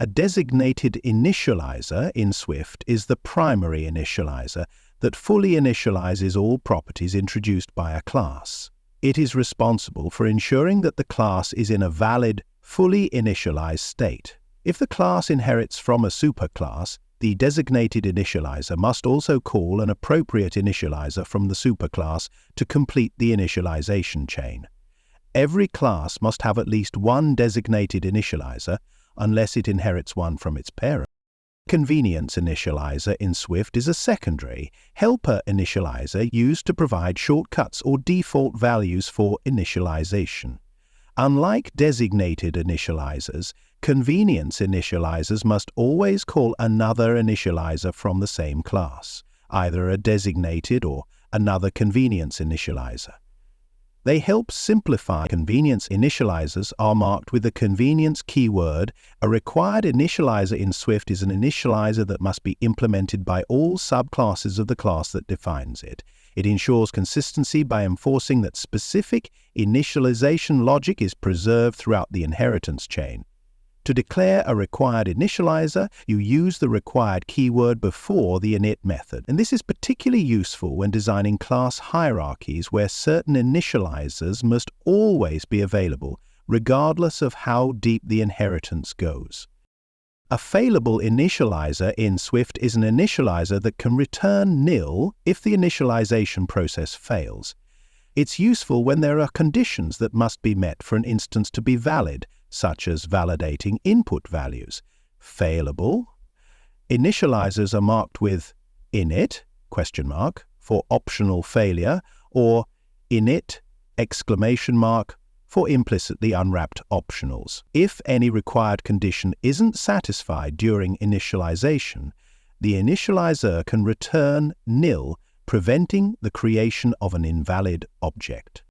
A designated initializer in Swift is the primary initializer that fully initializes all properties introduced by a class. It is responsible for ensuring that the class is in a valid, fully initialized state. If the class inherits from a superclass, the designated initializer must also call an appropriate initializer from the superclass to complete the initialization chain. Every class must have at least one designated initializer, unless it inherits one from its parent. Convenience initializer in Swift is a secondary, helper initializer used to provide shortcuts or default values for initialization. Unlike designated initializers, convenience initializers must always call another initializer from the same class, either a designated or another convenience initializer. They help simplify. Convenience initializers are marked with the convenience keyword. A required initializer in Swift is an initializer that must be implemented by all subclasses of the class that defines it. It ensures consistency by enforcing that specific initialization logic is preserved throughout the inheritance chain. To declare a required initializer, you use the required keyword before the init method, and this is particularly useful when designing class hierarchies where certain initializers must always be available, regardless of how deep the inheritance goes. A failable initializer in Swift is an initializer that can return nil if the initialization process fails. It's useful when there are conditions that must be met for an instance to be valid, such as validating input values. Failable initializers are marked with init ? For optional failure, or init ! For implicitly unwrapped optionals. If any required condition isn't satisfied during initialization, the initializer can return nil, preventing the creation of an invalid object.